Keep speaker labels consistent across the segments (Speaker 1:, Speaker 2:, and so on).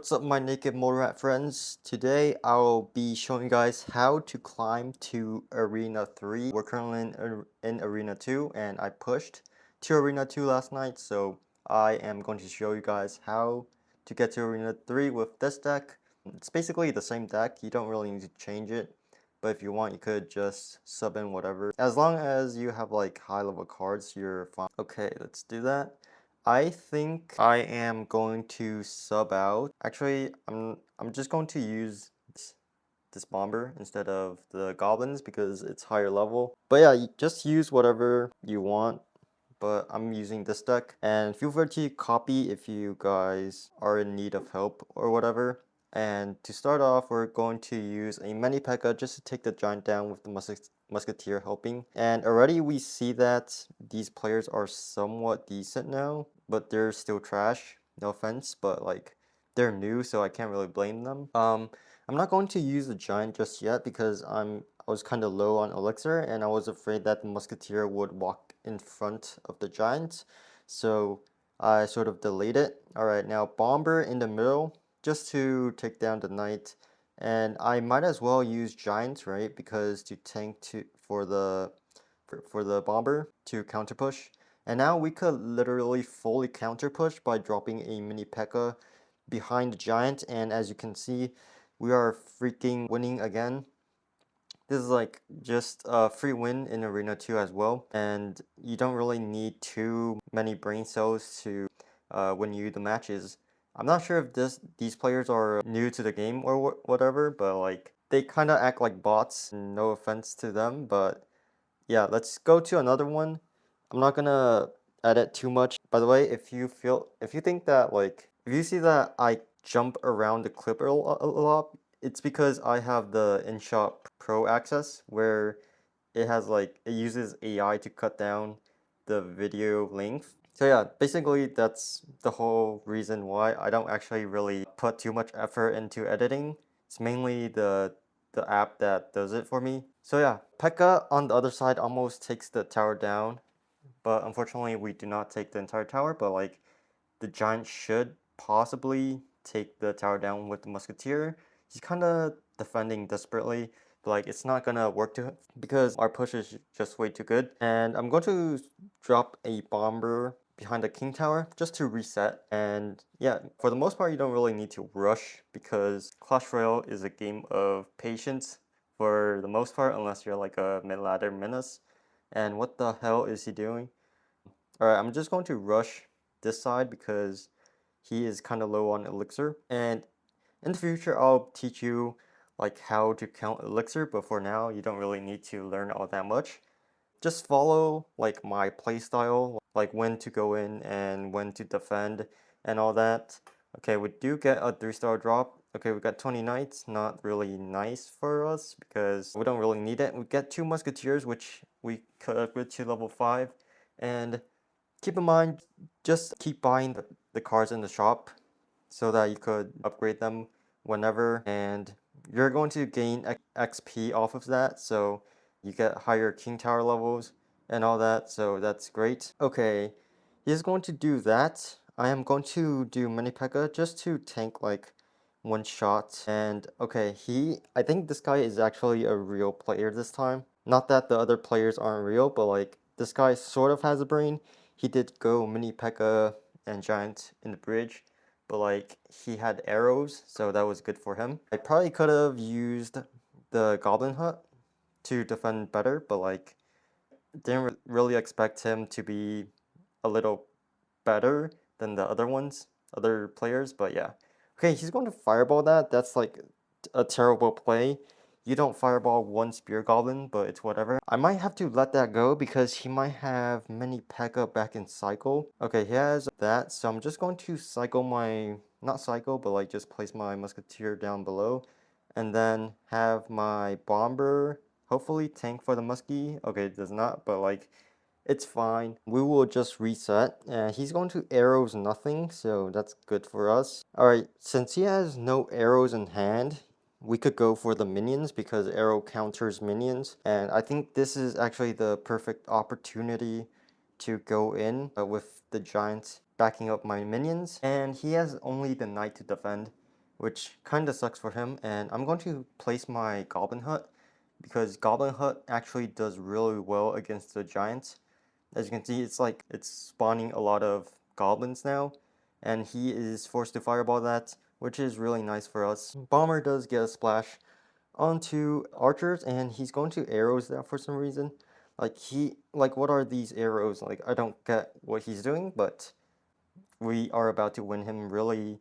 Speaker 1: What's up, my naked mole rat friends? Today I'll be showing you guys how to climb to Arena 3. We're currently in Arena 2 and I pushed to Arena 2 last night, so I am going to show you guys how to get to Arena 3 with this deck. It's basically the same deck, you don't really need to change it, but if you want you could just sub in whatever. As long as you have like high level cards, you're fine. Okay, let's do that. I think I am going to sub out. Actually, I'm just going to use this bomber instead of the goblins because it's higher level. But yeah, you just use whatever you want. But I'm using this deck, and feel free to copy if you guys are in need of help or whatever. And to start off, we're going to use a mini P.E.K.K.A just to take the giant down with the musketeer helping. And already we see that these players are somewhat decent now, but they're still trash. No offense, but like they're new, so I can't really blame them. I'm not going to use the giant just yet because I was kind of low on elixir and I was afraid that the musketeer would walk in front of the giant, so I sort of delayed it. Alright, now bomber in the middle just to take down the knight, and I might as well use giant, right, because to tank for the bomber to counter push. And now we could literally fully counter push by dropping a mini P.E.K.K.A behind the giant, and as you can see, we are freaking winning again. This is like just a free win in Arena 2 as well, and you don't really need too many brain cells to win you the matches. I'm not sure if these players are new to the game or whatever, but like they kind of act like bots. No offense to them, but yeah, let's go to another one. I'm not gonna edit too much. By the way, if you think that like, if you see that I jump around the clip a lot, it's because I have the InShot Pro access where it has like, it uses AI to cut down the video length. So yeah, basically that's the whole reason why I don't actually really put too much effort into editing. It's mainly the app that does it for me. So yeah, P.E.K.K.A on the other side almost takes the tower down, but unfortunately we do not take the entire tower, but like the giant should possibly take the tower down with the musketeer. He's kind of defending desperately, but like it's not gonna work to because our push is just way too good. And I'm going to drop a bomber behind the king tower just to reset. And yeah, for the most part you don't really need to rush because Clash Royale is a game of patience for the most part, unless you're like a mid-ladder menace. And what the hell is he doing? Alright, I'm just going to rush this side because he is kind of low on elixir. And in the future, I'll teach you like how to count elixir, but for now, you don't really need to learn all that much. Just follow like my playstyle, like when to go in and when to defend and all that. Okay, we do get a 3-star drop. Okay, we got 20 knights, not really nice for us because we don't really need it. We get 2 musketeers, which we could upgrade to level 5. And keep in mind, just keep buying the cards in the shop so that you could upgrade them whenever, and you're going to gain XP off of that, so you get higher king tower levels and all that, so that's great. Okay, he's going to do that. I am going to do mini P.E.K.K.A just to tank like one shot. And okay, I think this guy is actually a real player this time. Not that the other players aren't real, but like this guy sort of has a brain. He did go mini P.E.K.K.A and giant in the bridge, but like he had arrows, so that was good for him. I probably could have used the goblin hut to defend better, but like didn't really expect him to be a little better than the other players, but yeah. Okay, he's going to fireball that. That's like a terrible play. You don't fireball one spear goblin, but it's whatever. I might have to let that go because he might have many P.E.K.K.A back in cycle. Okay, he has that, so I'm just going to cycle my, not cycle, but like just place my musketeer down below. And then have my bomber hopefully tank for the muskie. Okay, it does not, but like it's fine. We will just reset. He's going to arrows nothing, so that's good for us. Alright, since he has no arrows in hand, we could go for the minions because arrow counters minions. And I think this is actually the perfect opportunity to go in with the giant backing up my minions. And he has only the knight to defend. which kind of sucks for him. And I'm going to place my Goblin Hut because Goblin Hut actually does really well against the Giants. As you can see, it's spawning a lot of goblins now, and he is forced to fireball that, which is really nice for us. Bomber does get a splash onto archers, and he's going to arrows that for some reason. What are these arrows? Like, I don't get what he's doing, but we are about to win him really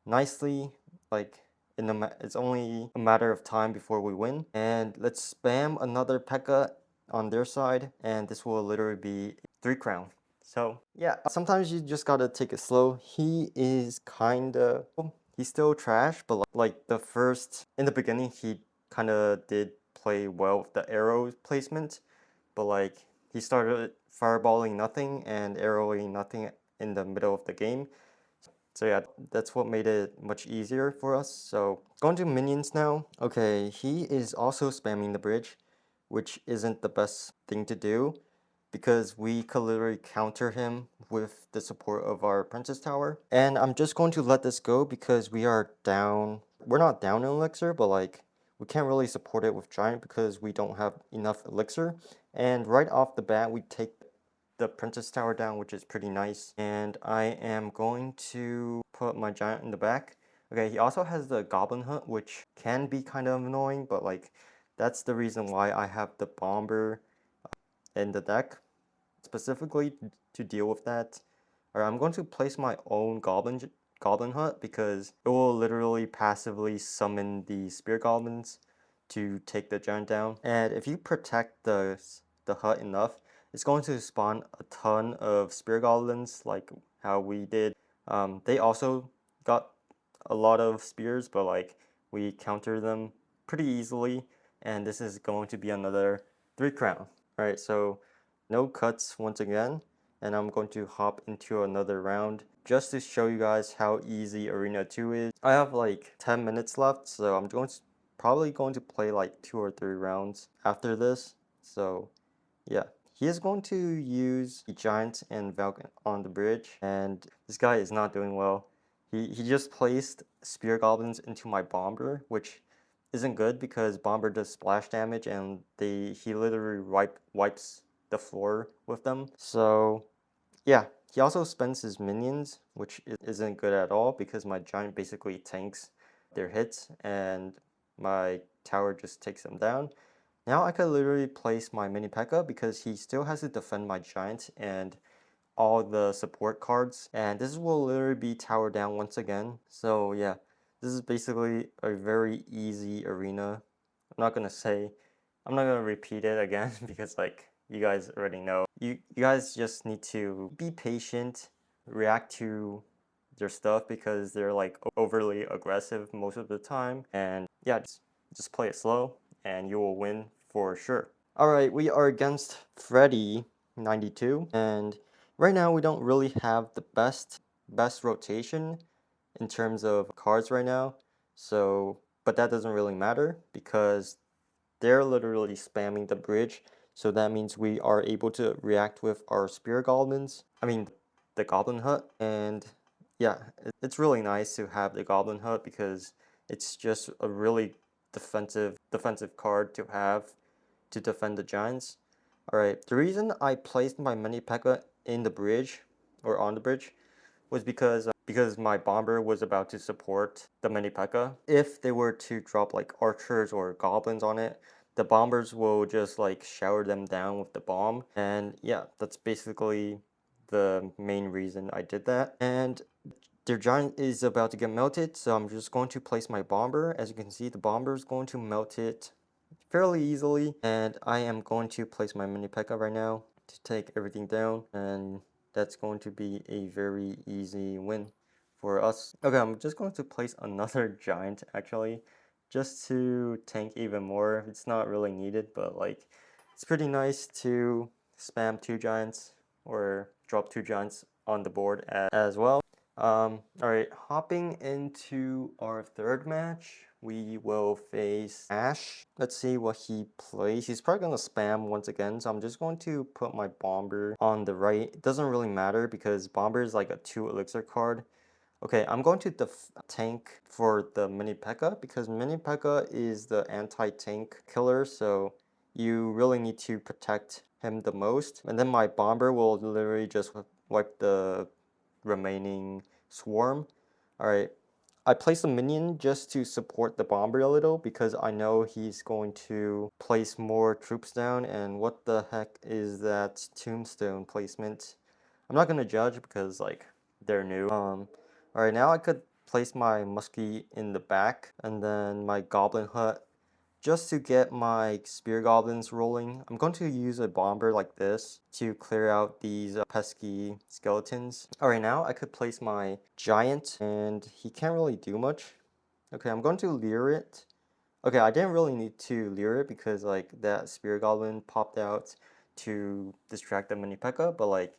Speaker 1: nicely. Like, it's only a matter of time before we win. And let's spam another P.E.K.K.A on their side, and this will literally be 3 crown. So yeah, sometimes you just gotta take it slow. He is kinda, he's still trash, but in the beginning, he kinda did play well with the arrow placement, but like, he started fireballing nothing and arrowing nothing in the middle of the game. So yeah, that's what made it much easier for us. So going to minions now. Okay, he is also spamming the bridge, which isn't the best thing to do because we could literally counter him with the support of our princess tower. And I'm just going to let this go because we are down. We're not down in elixir, but like we can't really support it with giant because we don't have enough elixir. And right off the bat, we take the princess tower down, which is pretty nice. And I am going to put my giant in the back. Okay, he also has the goblin hut, which can be kind of annoying, but like that's the reason why I have the bomber in the deck specifically to deal with that. Alright, I'm going to place my own goblin hut because it will literally passively summon the spear goblins to take the giant down. And if you protect the hut enough, it's going to spawn a ton of spear goblins like how we did. They also got a lot of spears, but like we counter them pretty easily, and this is going to be another 3 crown. Alright, so no cuts once again, and I'm going to hop into another round just to show you guys how easy Arena 2 is. I have like 10 minutes left, so I'm probably going to play like 2 or 3 rounds after this. So yeah, he is going to use the Giant and Falcon on the bridge, and this guy is not doing well. He just placed Spear Goblins into my Bomber, which isn't good because Bomber does splash damage, and he literally wipes the floor with them. So yeah, he also spends his minions, which isn't good at all because my Giant basically tanks their hits, and my tower just takes them down. Now I could literally place my mini P.E.K.K.A because he still has to defend my giant and all the support cards. And this will literally be tower down once again. So yeah, this is basically a very easy arena. I'm not gonna repeat it again because like you guys already know. You guys just need to be patient, react to their stuff because they're like overly aggressive most of the time. And yeah, just play it slow and you will win for sure. Alright, we are against Freddy 92, and right now we don't really have the best rotation in terms of cards right now. So, but that doesn't really matter because they're literally spamming the bridge. So that means we are able to react with our spear goblins. I mean, the goblin hut. And yeah, it's really nice to have the goblin hut because it's just a really defensive card to have to defend the giants. Alright, the reason I placed my mini P.E.K.K.A in the bridge or on the bridge was because my bomber was about to support the mini P.E.K.K.A. If they were to drop like archers or goblins on it, the bombers will just like shower them down with the bomb. And yeah, that's basically the main reason I did that. And their giant is about to get melted, so I'm just going to place my bomber. As you can see, the bomber is going to melt it fairly easily, and I am going to place my mini P.E.K.K.A right now to take everything down, and that's going to be a very easy win for us. Okay, I'm just going to place another giant actually, just to tank even more. It's not really needed, but like it's pretty nice to spam 2 giants or drop 2 giants on the board as well. Alright, hopping into our third match, we will face Ash. Let's see what he plays. He's probably going to spam once again, so I'm just going to put my Bomber on the right. It doesn't really matter because Bomber is like a 2 elixir card. Okay, I'm going to tank for the mini P.E.K.K.A because mini P.E.K.K.A is the anti-tank killer, so you really need to protect him the most. And then my bomber will literally just wipe the remaining swarm. Alright, I placed a minion just to support the bomber a little because I know he's going to place more troops down, and what the heck is that tombstone placement? I'm not gonna judge because like they're new. Alright, now I could place my muskie in the back and then my goblin hut just to get my spear goblins rolling. I'm going to use a bomber like this to clear out these pesky skeletons. Alright, now I could place my giant and he can't really do much. Okay, I'm going to lure it. Okay, I didn't really need to lure it because like that spear goblin popped out to distract the mini P.E.K.K.A, but like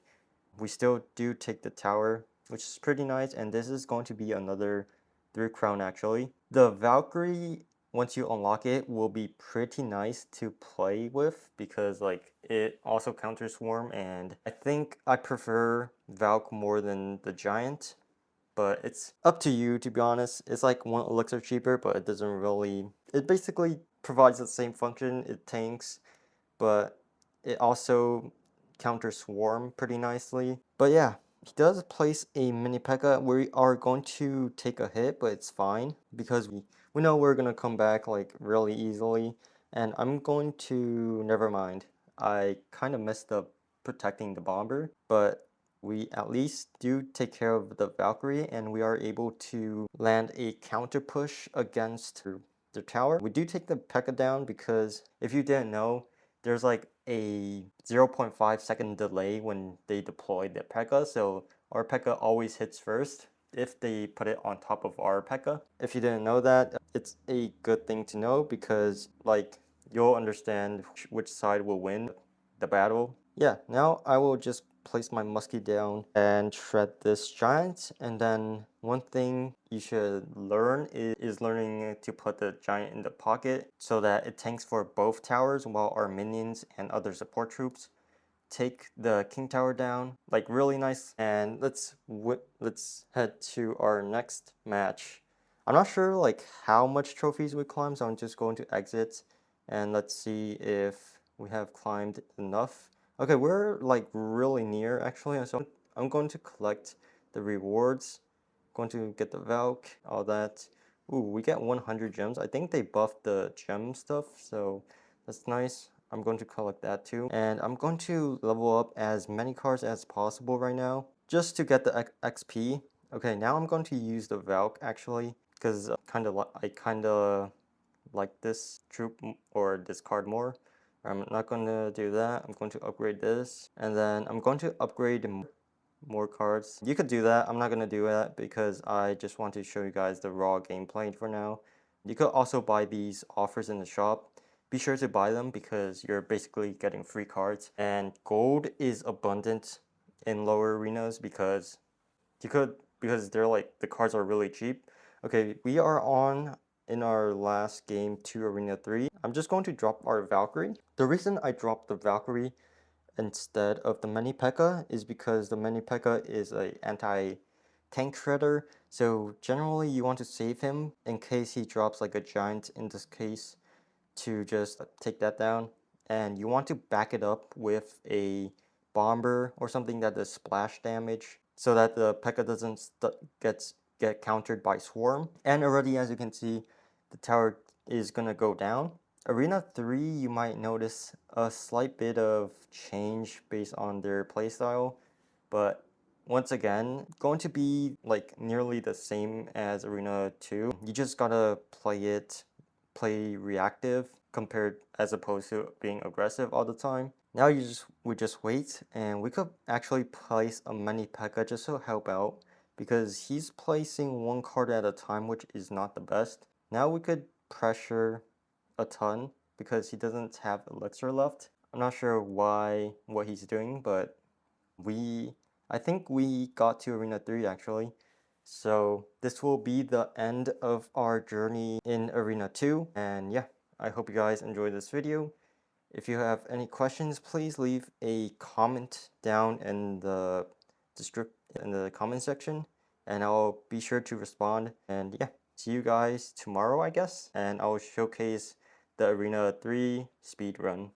Speaker 1: we still do take the tower, which is pretty nice, and this is going to be another 3 crown actually. The Valkyrie, once you unlock it, will be pretty nice to play with because like it also counters swarm, and I think I prefer Valk more than the giant, but it's up to you to be honest. It's like 1 elixir cheaper, but it doesn't really, it basically provides the same function. It tanks, but it also counters swarm pretty nicely. But yeah, he does place a mini P.E.K.K.A. We are going to take a hit, but it's fine because we know we're gonna come back like really easily. And I'm going to, never mind. I kind of messed up protecting the bomber, but we at least do take care of the Valkyrie, and we are able to land a counter push against the tower. We do take the P.E.K.K.A down because if you didn't know, there's like a 0.5 second delay when they deploy the P.E.K.K.A, so our P.E.K.K.A always hits first if they put it on top of our P.E.K.K.A. If you didn't know that, it's a good thing to know because like you'll understand which side will win the battle. Yeah, now I will just place my muskie down and shred this giant, and then one thing you should learn is learning to put the giant in the pocket so that it tanks for both towers while our minions and other support troops take the king tower down like really nice. And let's head to our next match. I'm not sure like how much trophies we climb, so I'm just going to exit and let's see if we have climbed enough. Okay, we're like really near actually, so I'm going to collect the rewards. Going to get the Valk, all that. Ooh, we get 100 gems. I think they buffed the gem stuff, so that's nice. I'm going to collect that too. And I'm going to level up as many cards as possible right now, just to get the XP. Okay, now I'm going to use the Valk actually, because I kind of like this troop or this card more. I'm not going to do that. I'm going to upgrade this, and then I'm going to upgrade more cards. You could do that. I'm not going to do that because I just want to show you guys the raw gameplay for now. You could also buy these offers in the shop. Be sure to buy them because you're basically getting free cards. And gold is abundant in lower arenas because they're like, the cards are really cheap. Okay, we are on in our last game to Arena 3. I'm just going to drop our Valkyrie. The reason I dropped the Valkyrie instead of the mini P.E.K.K.A is because the mini P.E.K.K.A is a anti-tank shredder, so generally you want to save him in case he drops like a giant in this case to just take that down, and you want to back it up with a bomber or something that does splash damage so that the P.E.K.K.A doesn't get countered by swarm. And already, as you can see, the tower is gonna go down. Arena 3, you might notice a slight bit of change based on their playstyle, but once again, going to be like nearly the same as Arena 2. You just gotta play reactive compared as opposed to being aggressive all the time. Now we just wait, and we could actually place a mini P.E.K.K.A just to help out because he's placing 1 card at a time, which is not the best. Now we could pressure a ton because he doesn't have elixir left. I'm not sure what he's doing, but I think we got to Arena 3 actually. So this will be the end of our journey in Arena 2. And yeah, I hope you guys enjoyed this video. If you have any questions, please leave a comment down in the comment section. and I'll be sure to respond. And yeah, see you guys tomorrow, I guess, and I'll showcase the Arena 3 speedrun.